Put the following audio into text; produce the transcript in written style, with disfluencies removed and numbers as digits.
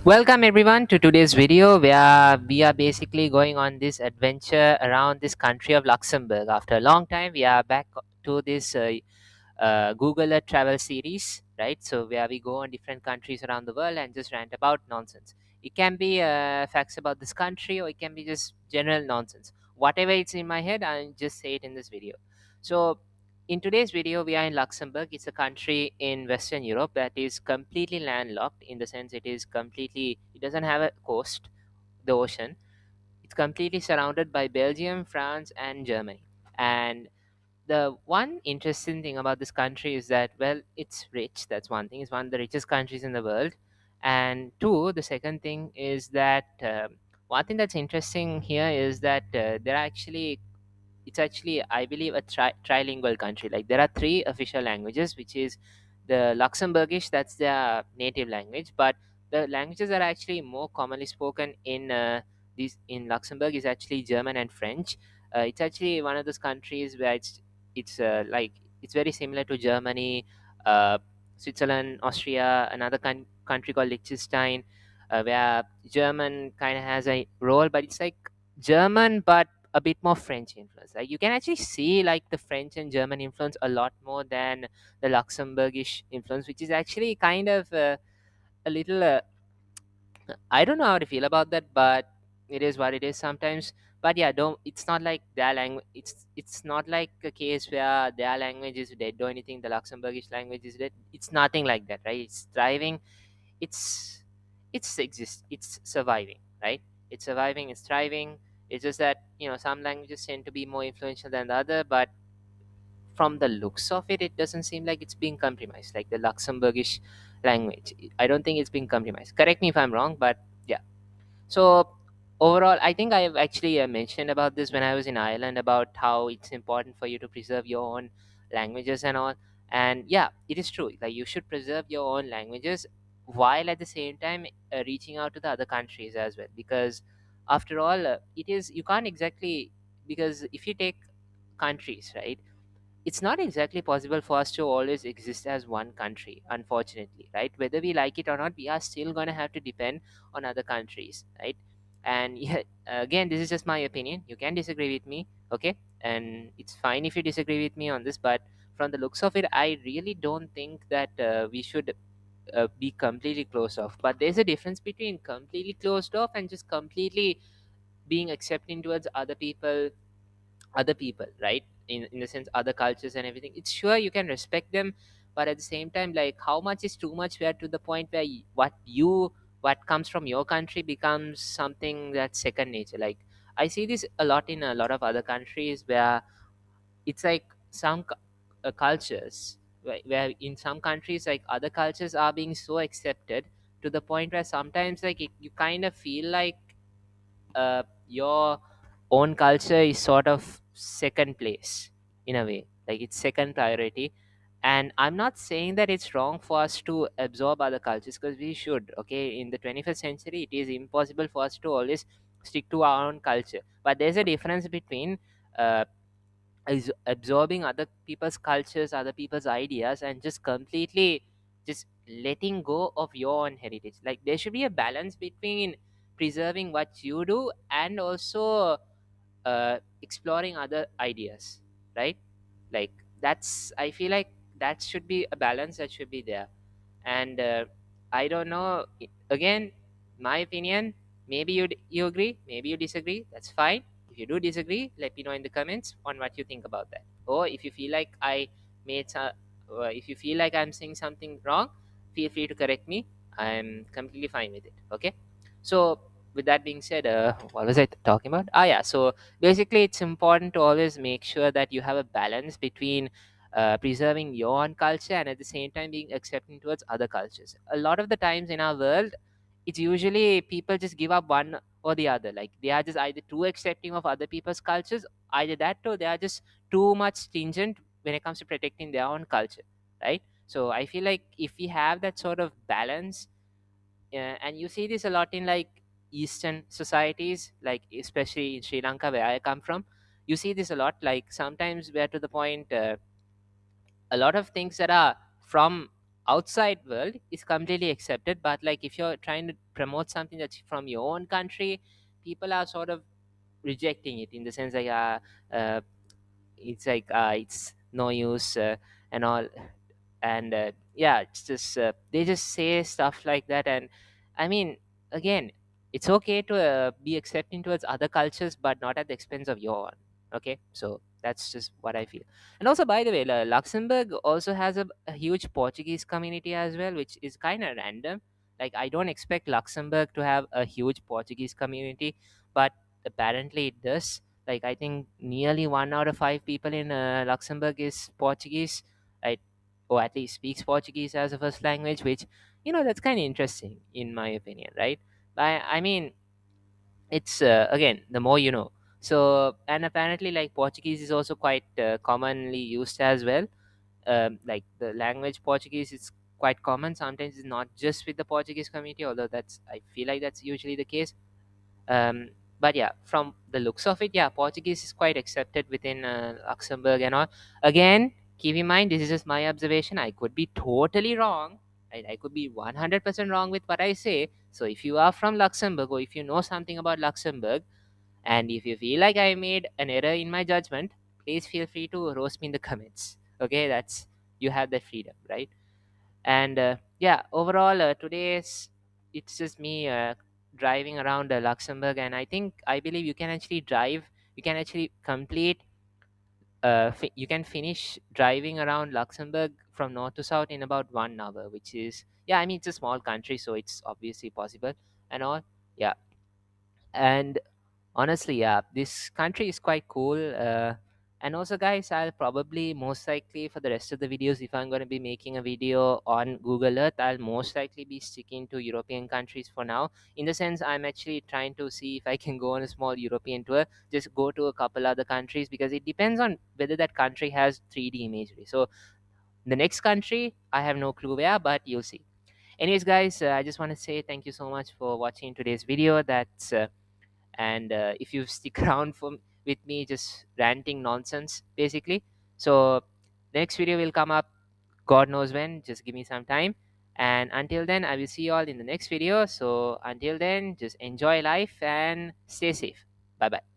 Welcome everyone to today's video where we are basically going on this adventure around this country of Luxembourg. After a long time, we are back to this Google Earth travel series, right? So where we go on different countries around the world and just rant about nonsense. It can be facts about this country or it can be just general nonsense. Whatever it's in my head, I'll just say it in this video. So in today's video, we are in Luxembourg. It's a country in Western Europe that is completely landlocked in the sense it doesn't have a coast, the ocean. It's completely surrounded by Belgium, France, and Germany. And the one interesting thing about this country is that, well, it's rich. That's one thing. It's one of the richest countries in the world. And two, the second thing is that one thing that's interesting here is that there are actually it's actually, I believe, a trilingual country. Like there are three official languages, which is the Luxembourgish, that's their native language, but the languages that are actually more commonly spoken in these in Luxembourg is actually German and French. It's actually one of those countries where it's it's very similar to Germany, uh, Switzerland, Austria, another country called Liechtenstein, where German kind of has a role, but it's like German, but a bit more French influence. Like you can actually see like the French and German influence a lot more than the Luxembourgish influence, which is actually kind of a little. I don't know how to feel about that, but it is what it is sometimes. But yeah, don't. It's not like their language. It's not like a case where their language is dead or anything. The Luxembourgish language is dead. It's nothing like that, right? It's thriving. It's it's surviving, right? It's surviving, it's thriving. It's just that, some languages tend to be more influential than the other, but from the looks of it, it doesn't seem like it's being compromised, like the Luxembourgish language. I don't think it's being compromised. Correct me if I'm wrong, but yeah. So overall, I think I've actually mentioned about this when I was in Ireland about how it's important for you to preserve your own languages and all. And yeah, it is true. Like you should preserve your own languages while at the same time reaching out to the other countries as well. Because after all, it is you can't exactly because if you take countries, right? It's not exactly possible for us to always exist as one country, unfortunately, right? Whether we like it or not, we are still going to have to depend on other countries, right? And yeah, again, this is just my opinion. You can disagree with me, okay? And it's fine if you disagree with me on this, but from the looks of it, I really don't think that we should be completely closed off. But there's a difference between completely closed off and just completely being accepting towards other people, right? In the sense other cultures and everything, it's sure you can respect them, but at the same time, like how much is too much, where to the point where what comes from your country becomes something that's second nature. Like I see this a lot in a lot of other countries where it's like cultures where in some countries, like other cultures are being so accepted to the point where sometimes like you kind of feel like your own culture is sort of second place in a way, like it's second priority. And I'm not saying that it's wrong for us to absorb other cultures, because we should. Okay, in the 21st century it is impossible for us to always stick to our own culture, but there's a difference between uh, is absorbing other people's cultures, other people's ideas, and just completely just letting go of your own heritage. Like there should be a balance between preserving what you do and also exploring other ideas, right? Like that's, I feel like that should be a balance that should be there. And I don't know, again, my opinion, maybe you agree, maybe you disagree, that's fine. If you do disagree, let me know in the comments on what you think about that. Or if you feel like if you feel like I'm saying something wrong, feel free to correct me. I'm completely fine with it, okay? So with that being said, what was I talking about? Yeah, so basically it's important to always make sure that you have a balance between preserving your own culture and at the same time being accepting towards other cultures. A lot of the times in our world, it's usually people just give up one or the other. Like they are just either too accepting of other people's cultures, either that, or they are just too much stringent when it comes to protecting their own culture, right? So I feel like if we have that sort of balance, and you see this a lot in like Eastern societies, like especially in Sri Lanka where I come from, you see this a lot. Like sometimes we're to the point. A lot of things that are from outside world is completely accepted, but like if you're trying to promote something that's from your own country, people are sort of rejecting it in the sense like uh, it's no use and all. And yeah, it's just they just say stuff like that. And I mean, again, it's okay to be accepting towards other cultures, but not at the expense of your own. Okay, so that's just what I feel. And also, by the way, Luxembourg also has a huge Portuguese community as well, which is kind of random. Like, I don't expect Luxembourg to have a huge Portuguese community, but apparently it does. Like, I think nearly 1 out of 5 people in Luxembourg is Portuguese, right? Or at least speaks Portuguese as a first language, which, that's kind of interesting in my opinion, right? I mean, it's again, the more you know. So, and apparently, like, Portuguese is also quite commonly used as well. Like, the language Portuguese is quite common. Sometimes it's not just with the Portuguese community, although that's, I feel like that's usually the case. um, but yeah, from the looks of it, yeah, Portuguese is quite accepted within Luxembourg and all. Again, keep in mind, this is just my observation. I could be totally wrong. I could be 100% wrong with what I say. So if you are from Luxembourg, or if you know something about Luxembourg, and if you feel like I made an error in my judgment, please feel free to roast me in the comments. Okay, that's, you have that freedom, right? And yeah, overall, today's, it's just me driving around Luxembourg, and I believe you can actually drive, you can actually complete you can finish driving around Luxembourg from north to south in about 1 hour, which is, yeah, I mean, it's a small country, so it's obviously possible and all. Yeah. And honestly, yeah, this country is quite cool. And also, guys, I'll probably most likely for the rest of the videos, if I'm going to be making a video on Google Earth, I'll most likely be sticking to European countries for now. In the sense, I'm actually trying to see if I can go on a small European tour, just go to a couple other countries, because it depends on whether that country has 3D imagery. So the next country, I have no clue where, but you'll see. Anyways, guys, I just want to say thank you so much for watching today's video. That's and if you stick around with me just ranting nonsense basically. So the next video will come up, god knows when, just give me some time. And until then, I will see you all in the next video. So until then, just enjoy life and stay safe. Bye bye.